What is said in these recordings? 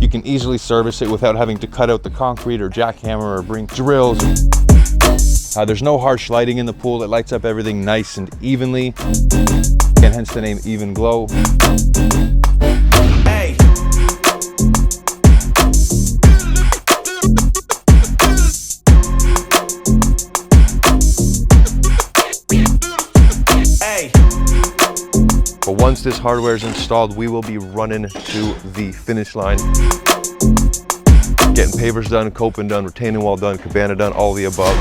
you can easily service it without having to cut out the concrete or jackhammer or bring drills. There's no harsh lighting in the pool. It lights up everything nice and evenly, and hence the name Even Glow. Hey. Hey. But once this hardware is installed, we will be running to the finish line. Getting pavers done, coping done, retaining wall done, cabana done, all the above.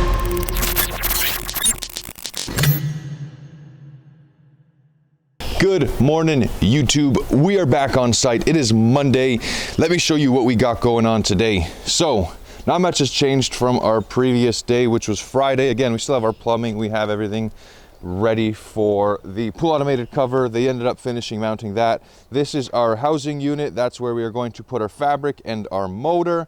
Good morning, YouTube. We are back on site. It is Monday. Let me show you what we got going on today. So, not much has changed from our previous day, which was Friday. Again, we still have our plumbing. We have everything ready for the pool automated cover. They ended up finishing mounting that. This is our housing unit. That's where we are going to put our fabric and our motor.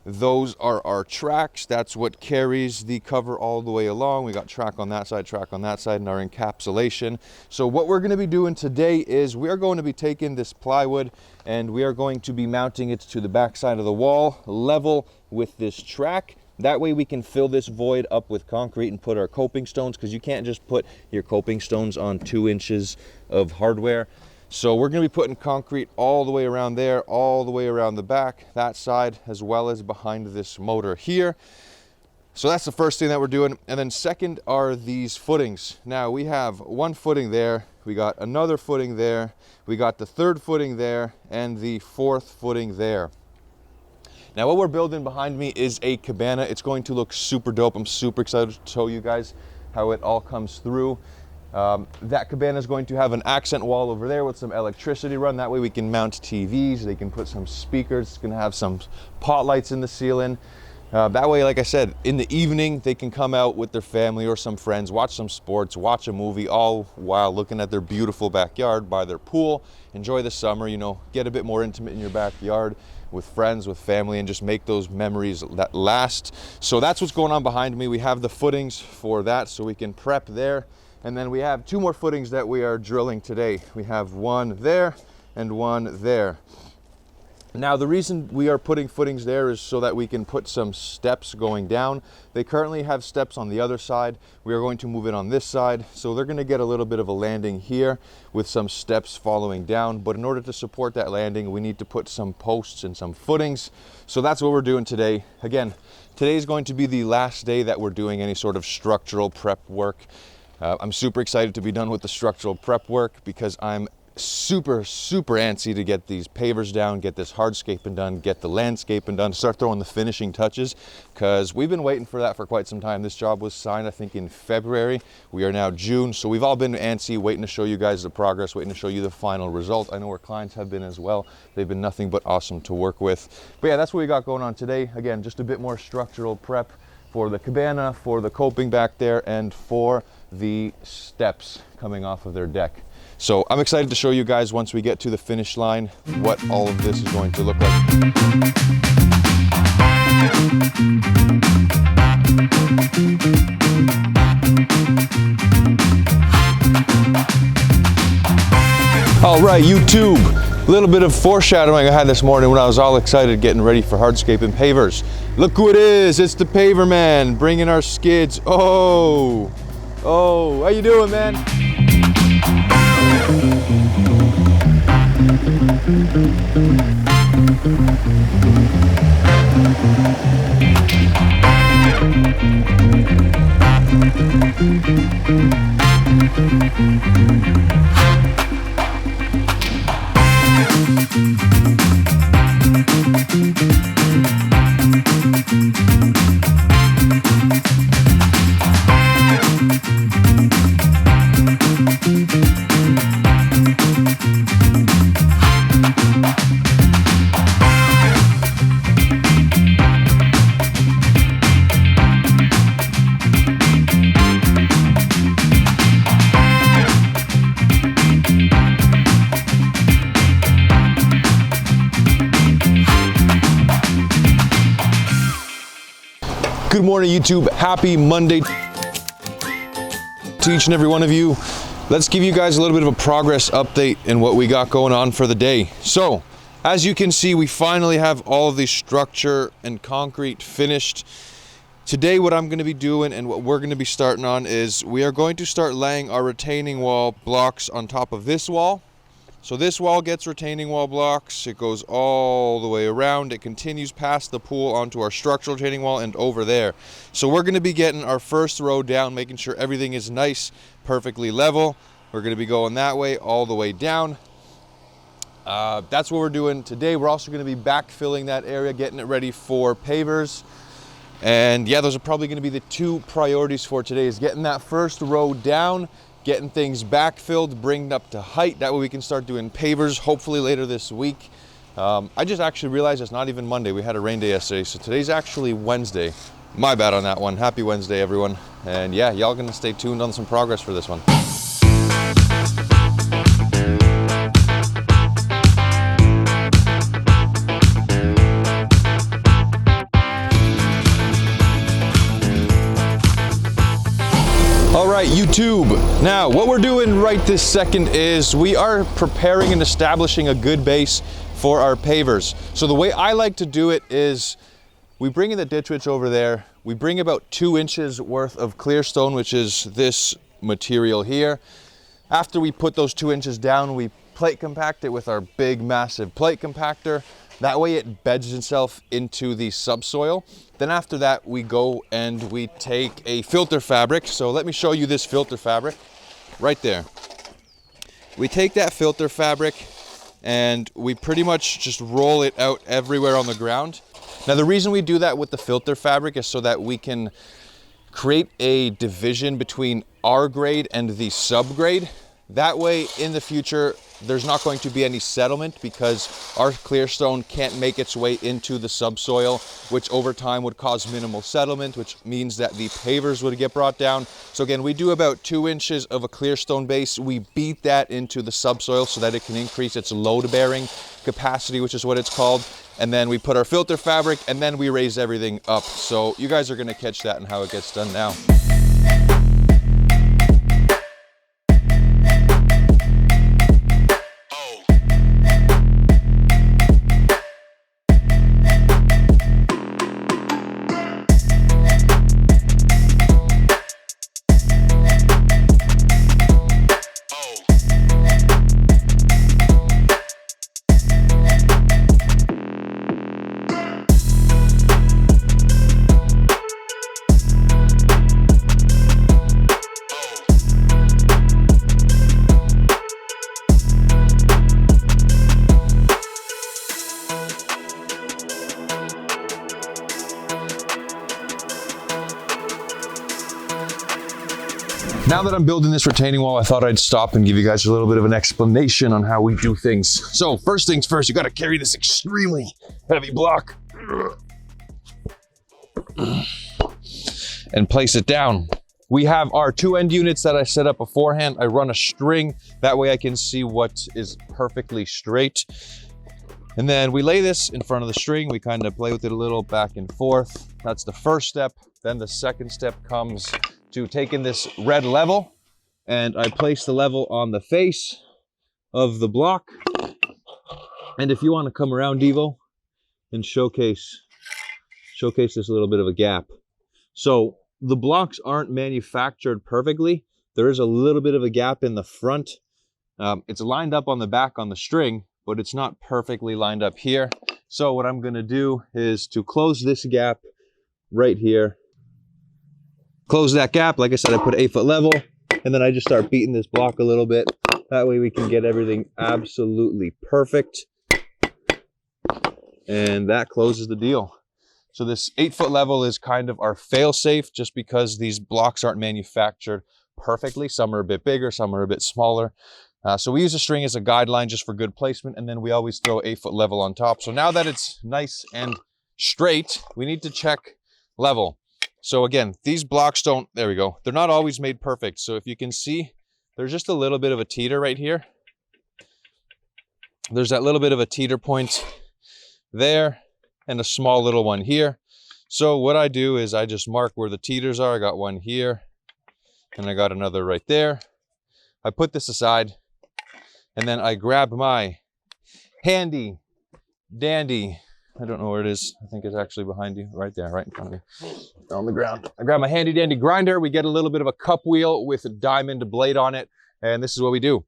Those are our tracks. That's what carries the cover all the way along. We got track on that side, and our encapsulation. So what we're going to be doing today is we are going to be taking this plywood and we are going to be mounting it to the back side of the wall, level with this track. That way we can fill this void up with concrete and put our coping stones, because you can't just put your coping stones on 2 inches of hardware. So we're going to be putting concrete all the way around there, all the way around the back, that side, as well as behind this motor here. So that's the first thing that we're doing. And then second are these footings. Now we have one footing there, we got another footing there, we got the third footing there, and the fourth footing there. Now what we're building behind me is a cabana. It's going to look super dope. I'm super excited to show you guys how it all comes through. That cabana is going to have an accent wall over there with some electricity run. That way we can mount TVs, they can put some speakers, it's going to have some pot lights in the ceiling. That way, like I said, in the evening they can come out with their family or some friends, watch some sports, watch a movie, all while looking at their beautiful backyard by their pool. Enjoy the summer, you know, get a bit more intimate in your backyard with friends, with family, and just make those memories that last. So that's what's going on behind me. We have the footings for that so we can prep there. And then we have 2 more footings that we are drilling today. We have one there and one there. Now the reason we are putting footings there is so that we can put some steps going down. They currently have steps on the other side. We are going to move it on this side. So they're going to get a little bit of a landing here with some steps following down. But in order to support that landing, we need to put some posts and some footings. So that's what we're doing today. Again, today is going to be the last day that we're doing any sort of structural prep work. I'm super excited to be done with the structural prep work because I'm super antsy to get these pavers down, get this hardscaping done, get the landscaping done, start throwing the finishing touches, because we've been waiting for that for quite some time. This job was signed, I think, in February. We are now June, so we've all been antsy, waiting to show you guys the progress, waiting to show you the final result. I know our clients have been as well. They've been nothing but awesome to work with. But yeah, that's what we got going on today. Again, just a bit more structural prep for the cabana, for the coping back there, and for the steps coming off of their deck. So I'm excited to show you guys once we get to the finish line what all of this is going to look like. All right, YouTube, a little bit of foreshadowing I had this morning when I was all excited getting ready for hardscaping pavers. Look who it is, it's the Paver man bringing our skids. Oh, how you doing, man? Good morning, YouTube. Happy Monday to each and every one of you. Let's give you guys a little bit of a progress update in what we got going on for the day. So, As you can see, we finally have all of the structure and concrete finished. Today, what I'm going to be doing and what we're going to be starting on is we are going to start laying our retaining wall blocks on top of this wall. So this wall gets retaining wall blocks. It goes all the way around. It continues past the pool onto our structural retaining wall and over there. So we're going to be getting our first row down, making sure everything is nice, perfectly level. We're going to be going that way all the way down. That's what we're doing today. We're also going to be backfilling that area, getting it ready for pavers. And yeah, those are probably going to be the two priorities for today, is getting that first row down, getting things backfilled, bringing up to height. That way we can start doing pavers hopefully later this week. I just actually realized it's not even Monday. We had a rain day yesterday, so today's actually Wednesday. My bad on that one. Happy Wednesday, everyone. And yeah, y'all gonna stay tuned on some progress for this one. All right, YouTube. Now, what we're doing right this second is we are preparing and establishing a good base for our pavers. So the way I like to do it is we bring in the ditch witch over there. We bring about 2 inches worth of clear stone, which is this material here. After we put those 2 inches down, we plate compact it with our big, massive plate compactor. That way it beds itself into the subsoil. Then after that, we go and we take a filter fabric. So let me show you this filter fabric right there. We take that filter fabric and we pretty much just roll it out everywhere on the ground. Now, the reason we do that with the filter fabric is so that we can create a division between our grade and the subgrade. That way, in the future, there's not going to be any settlement because our clear stone can't make its way into the subsoil, which over time would cause minimal settlement, which means that the pavers would get brought down. So again, we do about 2 inches of a clear stone base. We beat that into the subsoil so that it can increase its load bearing capacity, which is what it's called. And then we put our filter fabric and then we raise everything up. So you guys are gonna catch that and how it gets done now. Now that I'm building this retaining wall, I thought I'd stop and give you guys a little bit of an explanation on how we do things. So first things first, you got to carry this extremely heavy block and place it down. We have our 2 end units that I set up beforehand. I run a string. That way I can see what is perfectly straight. And then we lay this in front of the string. We kind of play with it a little back and forth. That's the first step. Then the second step comes to taking this red level, and I place the level on the face of the block. And if you want to come around, Devo, and showcase this little bit of a gap. So the blocks aren't manufactured perfectly. There is a little bit of a gap in the front. It's lined up on the back on the string, but it's not perfectly lined up here. So what I'm gonna do is to close this gap right here. Close that gap. Like I said, I put 8 foot level, and then I just start beating this block a little bit. That way we can get everything absolutely perfect. And that closes the deal. So this 8 foot level is kind of our fail safe, just because these blocks aren't manufactured perfectly. Some are a bit bigger, some are a bit smaller. So we use a string as a guideline just for good placement, and then we always throw 8 foot level on top. So now that it's nice and straight, we need to check level. So again, these blocks don't, there we go. They're not always made perfect. So if you can see, there's just a little bit of a teeter right here. There's that little bit of a teeter point there and a small little one here. So what I do is I just mark where the teeters are. I got one here and I got another right there. I put this aside and then I grab my handy dandy, I don't know where it is. I think it's actually behind you, right there, right in front of you, on the ground. I grab my handy dandy grinder. We get a little bit of a cup wheel with a diamond blade on it, and this is what we do.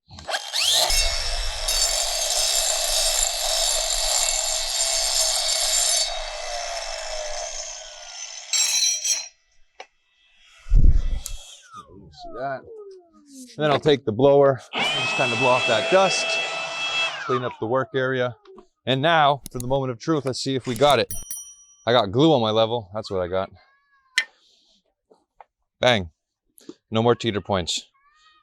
See that? And then I'll take the blower, just kind of blow off that dust, clean up the work area. And now, for the moment of truth, let's see if we got it. I got glue on my level. That's what I got. Bang. No more teeter points.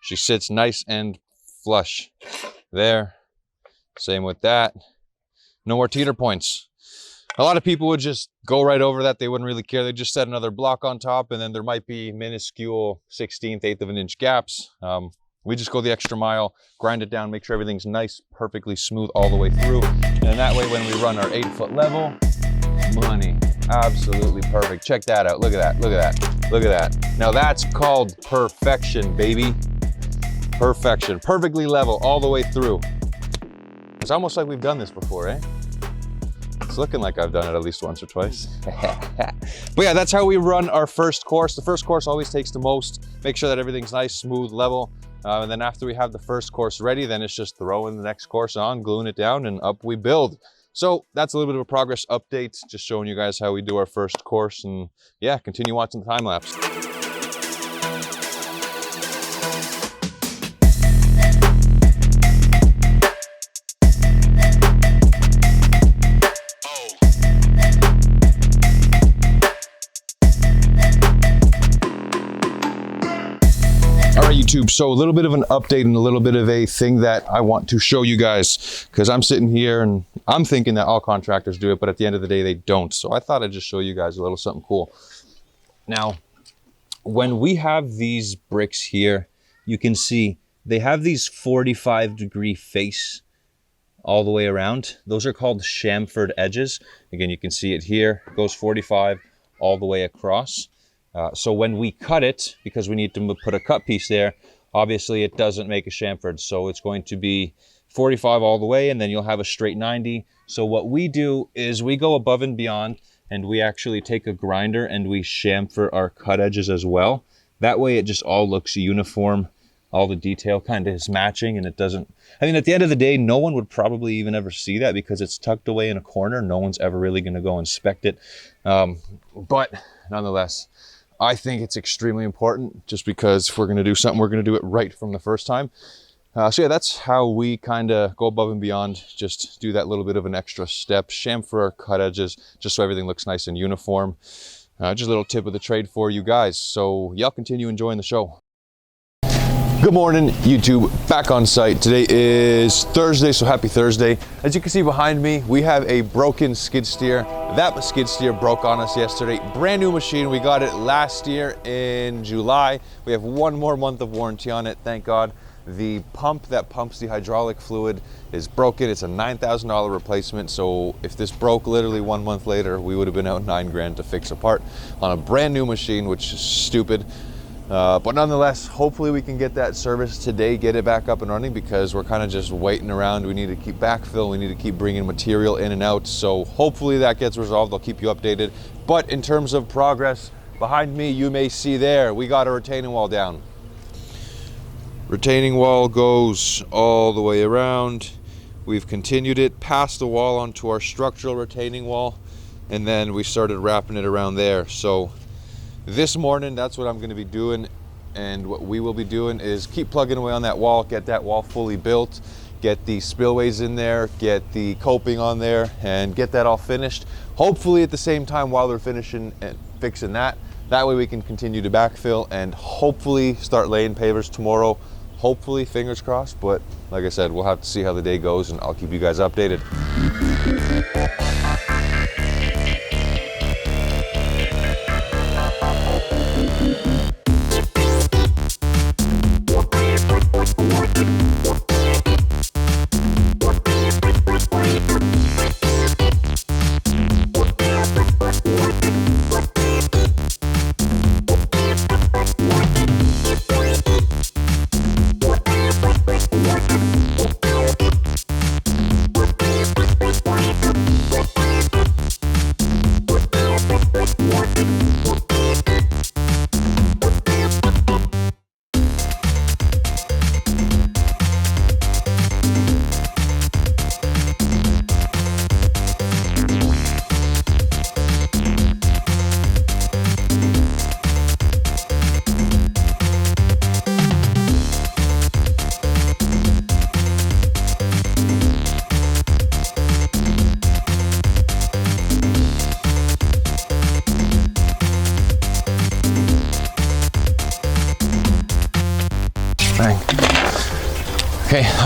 She sits nice and flush. There. Same with that. No more teeter points. A lot of people would just go right over that. They wouldn't really care. They just set another block on top, and then there might be minuscule 1/16, 1/8 of an inch gaps. We just go the extra mile, grind it down, make sure everything's nice, perfectly smooth all the way through. And that way, when we run our 8-foot level, money, absolutely perfect. Check that out. Look at that. Look at that. Look at that. Now that's called perfection, baby. Perfection. Perfectly level all the way through. It's almost like we've done this before, eh? It's looking like I've done it at least once or twice. But yeah, that's how we run our first course. The first course always takes the most. Make sure that everything's nice, smooth, level. And then after we have the first course ready, then it's just throwing the next course on, gluing it down, and up we build. So that's a little bit of a progress update, just showing you guys how we do our first course. And yeah, continue watching the time lapse. YouTube. So a little bit of an update and a little bit of a thing that I want to show you guys, because I'm sitting here and I'm thinking that all contractors do it, but at the end of the day, they don't. So I thought I'd just show you guys a little something cool. Now, when we have these bricks here, you can see they have these 45-degree face all the way around. Those are called chamfered edges. Again, you can see it here. It goes 45 all the way across. So when we cut it, because we need to put a cut piece there, obviously it doesn't make a chamfered. So it's going to be 45 all the way, and then you'll have a straight 90. So what we do is we go above and beyond, and we actually take a grinder and we chamfer our cut edges as well. That way it just all looks uniform. All the detail kind of is matching, and it doesn't, I mean, at the end of the day, no one would probably even ever see that because it's tucked away in a corner. No one's ever really going to go inspect it. But nonetheless, I think it's extremely important, just because if we're going to do something, we're going to do it right from the first time. So yeah, that's how we kind of go above and beyond, just do that little bit of an extra step, chamfer our cut edges, just so everything looks nice and uniform. Just a little tip of the trade for you guys. So y'all continue enjoying the show. Good morning, YouTube, back on site. Today is Thursday, so happy Thursday. As you can see behind me, we have a broken skid steer. That skid steer broke on us yesterday. Brand new machine. We got it last year in July. We have 1 more month of warranty on it, thank God. The pump that pumps the hydraulic fluid is broken. It's a $9,000 replacement. So if this broke literally 1 month later, we would have been out $9 grand to fix a part on a brand new machine, which is stupid. But nonetheless, hopefully we can get that service today, get it back up and running, because we're kind of just waiting around. We need to keep backfill. We need to keep bringing material in and out. So hopefully that gets resolved. I'll keep you updated. But in terms of progress, behind me, you may see there, we got a retaining wall down. Retaining wall goes all the way around. We've continued it past the wall onto our structural retaining wall, and then we started wrapping it around there. So this morning, that's what I'm going to be doing, and what we will be doing is keep plugging away on that wall, get that wall fully built, get the spillways in there, get the coping on there, and get that all finished. Hopefully at the same time while they're finishing and fixing that. That way we can continue to backfill and hopefully start laying pavers tomorrow. Hopefully, fingers crossed, but like I said, we'll have to see how the day goes, and I'll keep you guys updated.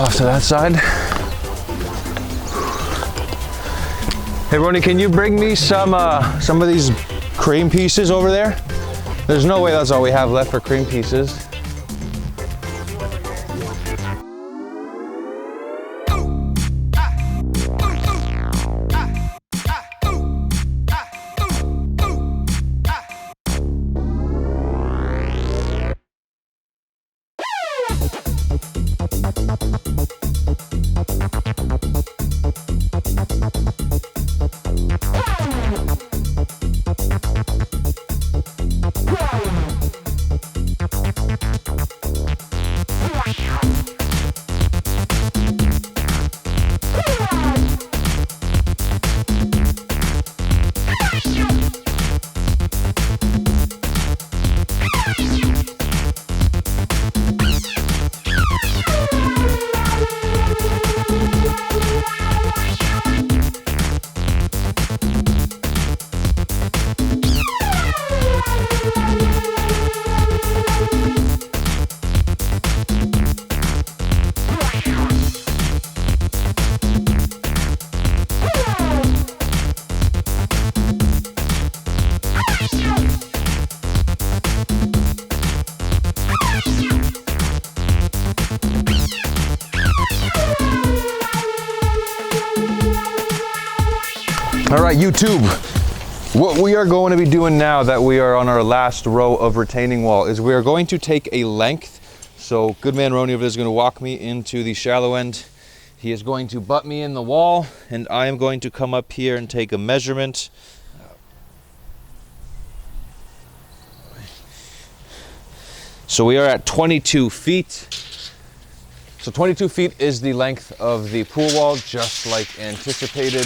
off to that side. Hey Ronnie, can you bring me some of these cream pieces over there? There's no way that's all we have left for cream pieces. All right, YouTube, what we are going to be doing now that we are on our last row of retaining wall is we are going to take a length. So good man Ronnie over there is going to walk me into the shallow end. He is going to butt me in the wall, and I am going to come up here and take a measurement. So we are at 22 feet. So 22 feet is the length of the pool wall, just like anticipated.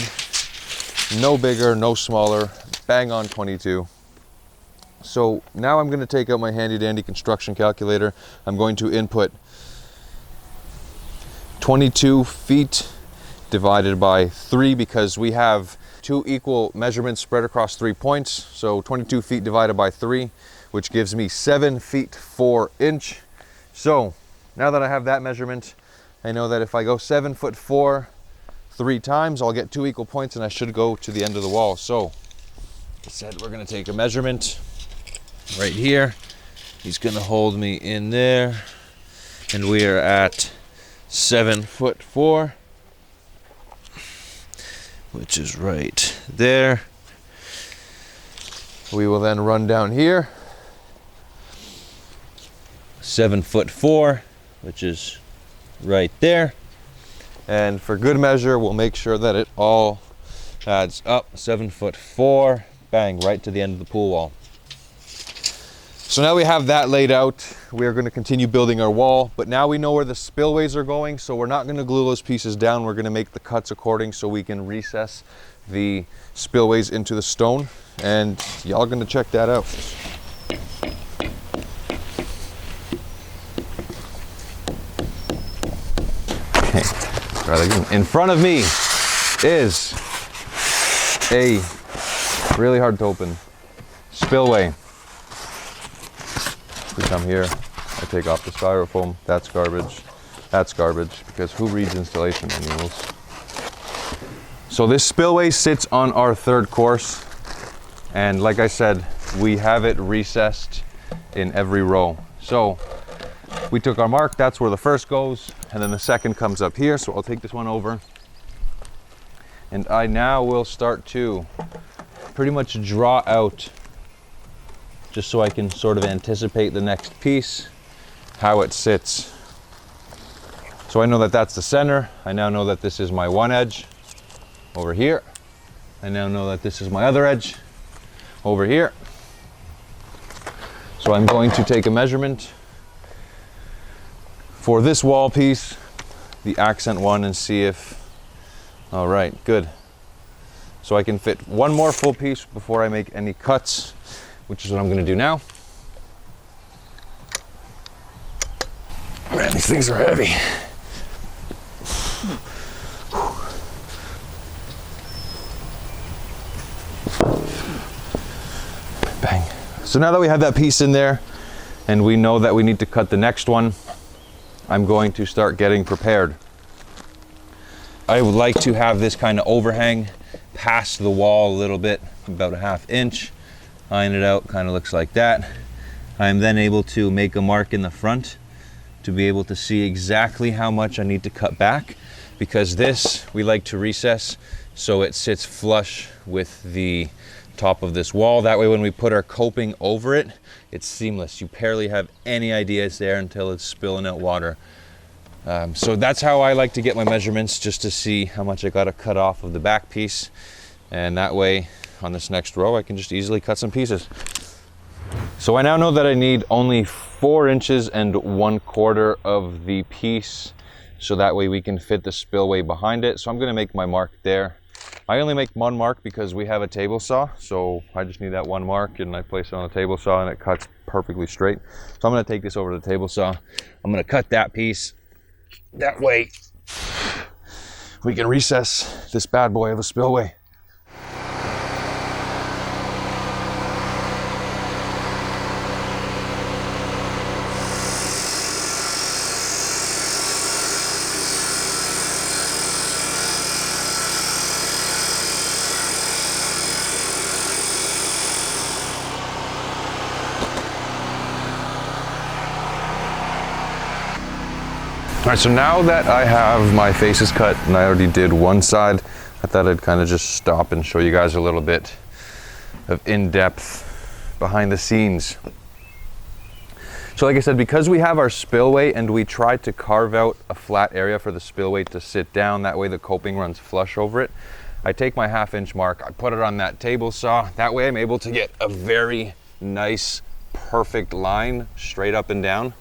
No bigger, no smaller, bang on 22. So now I'm going to take out my handy dandy construction calculator. I'm going to input 22 feet divided by 3 because we have 2 equal measurements spread across 3 points. So 22 feet divided by 3, which gives me 7 feet 4 inch. So now that I have that measurement, I know that if I go 7 foot 4 3 times, I'll get 2 equal points and I should go to the end of the wall. So I said we're going to take a measurement right here. He's going to hold me in there, and we are at 7 foot 4, which is right there. We will then run down here, 7 foot 4, which is right there. And for good measure, we'll make sure that it all adds up. 7 foot 4, bang, right to the end of the pool wall. So now we have that laid out. We are going to continue building our wall, but now we know where the spillways are going, so we're not going to glue those pieces down. We're going to make the cuts according so we can recess the spillways into the stone, and y'all are going to check that out. Okay. In front of me is a really hard to open spillway. We come here, I take off the styrofoam. That's garbage, because who reads installation manuals? So this spillway sits on our 3rd course, and like I said, we have it recessed in every row. So we took our mark, that's where the first goes, and then the second comes up here. So I'll take this one over, and I now will start to pretty much draw out, just so I can sort of anticipate the next piece, how it sits. So I know that that's the center. I now know that this is my one edge over here. I now know that this is my other edge over here. So I'm going to take a measurement for this wall piece, the accent one, and see if, all right, good. So I can fit one more full piece before I make any cuts, which is what I'm going to do now. Man, these things are heavy. Bang. So now that we have that piece in there, and we know that we need to cut the next one, I'm going to start getting prepared. I would like to have this kind of overhang past the wall a little bit, about a 1/2 inch. Iron it out, kind of looks like that. I'm then able to make a mark in the front to be able to see exactly how much I need to cut back, because this, we like to recess so it sits flush with the top of this wall. That way when we put our coping over it, it's seamless. You barely have any idea it's there until it's spilling out water. So that's how I like to get my measurements, just to see how much I got to cut off of the back piece. And that way on this next row, I can just easily cut some pieces. So I now know that I need only 4 inches and 1/4 of the piece. So that way we can fit the spillway behind it. So I'm going to make my mark there. I only make one mark because we have a table saw. So I just need that one mark, and I place it on the table saw and it cuts perfectly straight. So I'm going to take this over to the table saw. I'm going to cut that piece. That way we can recess this bad boy of a spillway. All right, so now that I have my faces cut and I already did one side, I thought I'd kind of just stop and show you guys a little bit of in-depth behind the scenes. So like I said, because we have our spillway and we tried to carve out a flat area for the spillway to sit down, that way the coping runs flush over it, I take my 1/2 inch mark, I put it on that table saw. That way I'm able to get a very nice, perfect line straight up and down.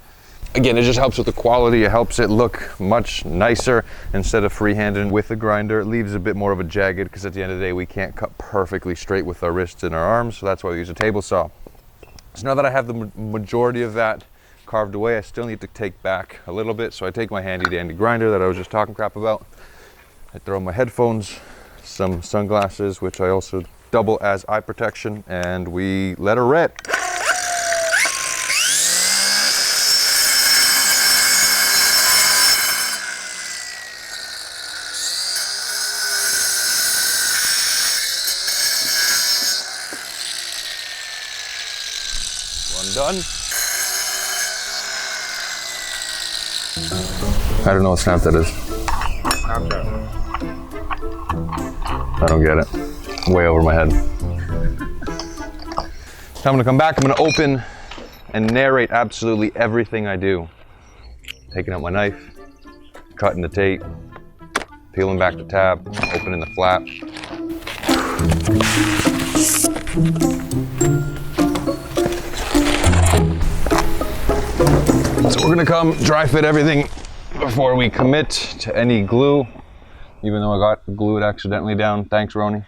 Again, it just helps with the quality. It helps it look much nicer instead of freehanding with the grinder. It leaves a bit more of a jagged, because at the end of the day, we can't cut perfectly straight with our wrists and our arms. So that's why we use a table saw. So now that I have the majority of that carved away, I still need to take back a little bit. So I take my handy dandy grinder that I was just talking crap about. I throw my headphones, some sunglasses, which I also double as eye protection, and we let her rip. Done. I don't know what snap that is. Snapchat. I don't get it. Way over my head. So I'm gonna come back, I'm gonna open and narrate absolutely everything I do. Taking out my knife, cutting the tape, peeling back the tab, opening the flap. So we're gonna come dry fit everything before we commit to any glue, even though I got glued accidentally down. Thanks, Roni.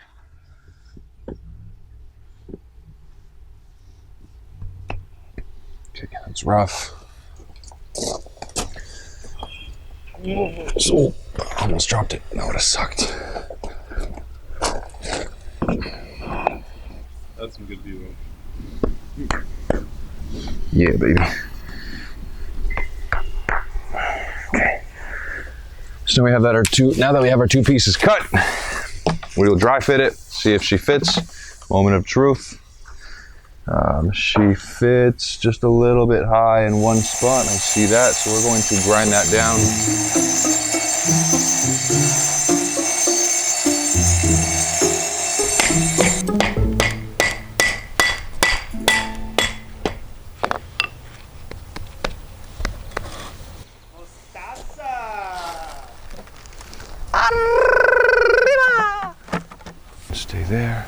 Okay, that's rough. So, almost dropped it. That would have sucked. That's some good view. Yeah, baby. Okay. So we have that now that we have our 2 pieces cut, we will dry fit it, see if she fits. Moment of truth. She fits just a little bit high in one spot. I see that, so we're going to grind that down. Stay there.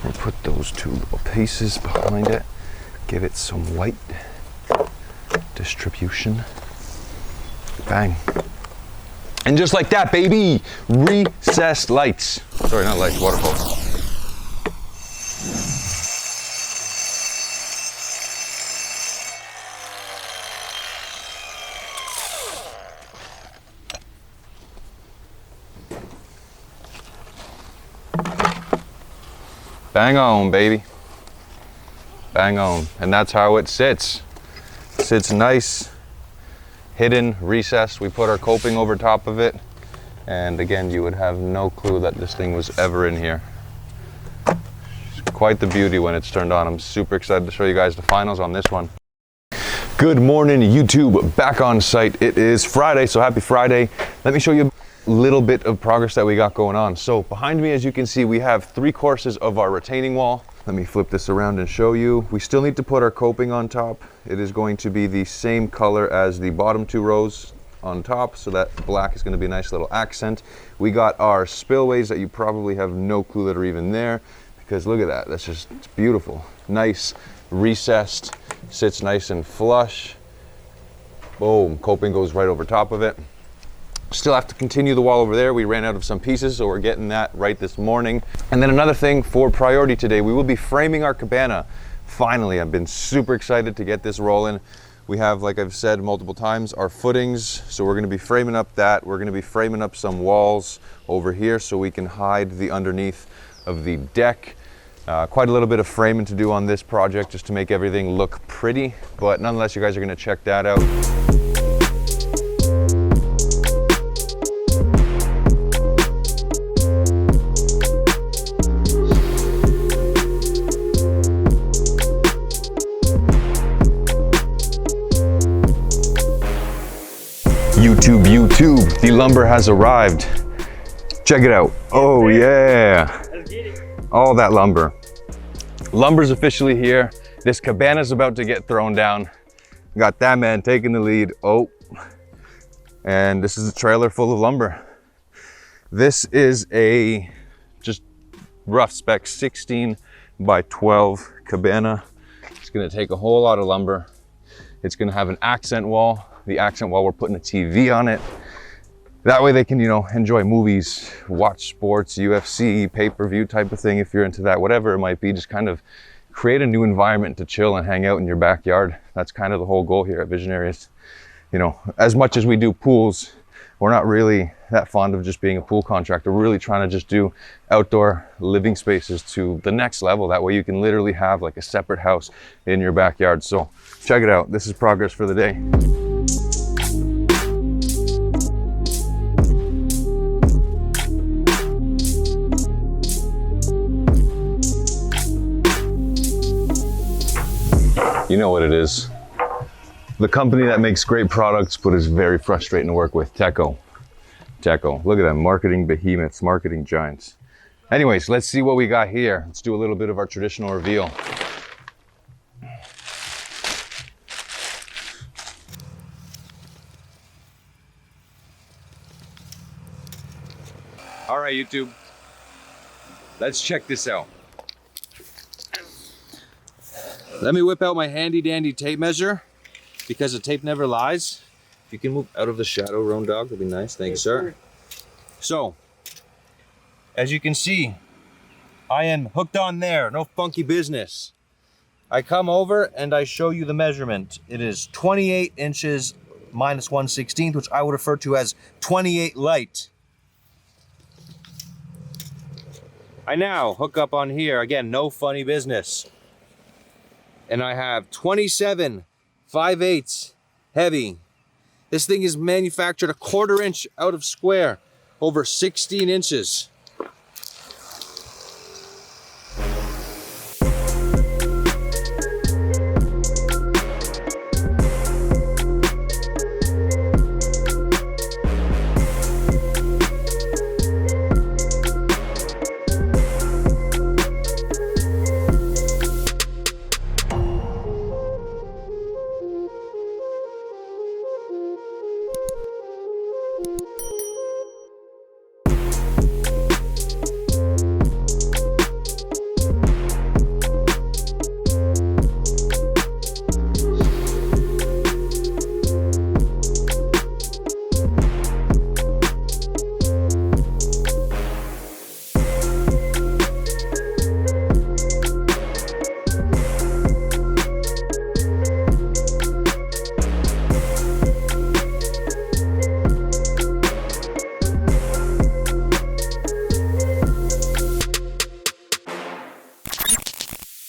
We'll put those 2 little pieces behind it. Give it some light distribution. Bang. And just like that, baby, recessed lights. Sorry, not lights, waterfalls. Bang on, baby. Bang on. And that's how it sits. Sits nice, hidden, recessed. We put our coping over top of it. And again, you would have no clue that this thing was ever in here. It's quite the beauty when it's turned on. I'm super excited to show you guys the finals on this one. Good morning, YouTube. Back on site. It is Friday, so happy Friday. Let me show you a little bit of progress that we got going on. So behind me, as you can see, we have 3 courses of our retaining wall. Let me flip this around and show you. We still need to put our coping on top. It is going to be the same color as the bottom 2 rows on top, so that black is going to be a nice little accent. We got our spillways that you probably have no clue that are even there, because look at that. That's just, it's beautiful. Nice, recessed, sits nice and flush. Boom, coping goes right over top of it. Still have to continue the wall over there. We ran out of some pieces, so we're getting that right this morning. And then another thing for priority today, we will be framing our cabana. Finally, I've been super excited to get this rolling. We have, like I've said multiple times, our footings. So we're gonna be framing up that. We're gonna be framing up some walls over here so we can hide the underneath of the deck. Quite a little bit of framing to do on this project just to make everything look pretty, but nonetheless, you guys are gonna check that out. YouTube, the lumber has arrived. Check it out. Oh yeah. All that lumber. Lumber's officially here. This cabana's about to get thrown down. Got that man taking the lead. Oh, and this is a trailer full of lumber. This is a just rough spec 16 by 12 cabana. It's gonna take a whole lot of lumber. It's gonna have an accent wall. The accent wall, we're putting a TV on it. That way they can, you know, enjoy movies, watch sports, UFC, pay-per-view type of thing if you're into that, whatever it might be. Just kind of create a new environment to chill and hang out in your backyard. That's kind of the whole goal here at Visionaries. You know, as much as we do pools, we're not really that fond of just being a pool contractor. We're really trying to just do outdoor living spaces to the next level. That way you can literally have like a separate house in your backyard. So check it out. This is progress for the day. You know what it is. The company that makes great products but is very frustrating to work with, Teco. Look at them, marketing behemoths, marketing giants. Anyways, let's see what we got here. Let's do a little bit of our traditional reveal. All right, YouTube, let's check this out. Let me whip out my handy dandy tape measure, because the tape never lies. You can move out of the shadow, Roan Dog, that'd be nice. Thank you, sir. So, as you can see, I am hooked on there, no funky business. I come over and I show you the measurement. It is 28 inches minus 1/16, which I would refer to as 28 light. I now hook up on here, again, no funny business. And I have 27 5/8 heavy. This thing is manufactured 1/4 inch out of square, over 16 inches.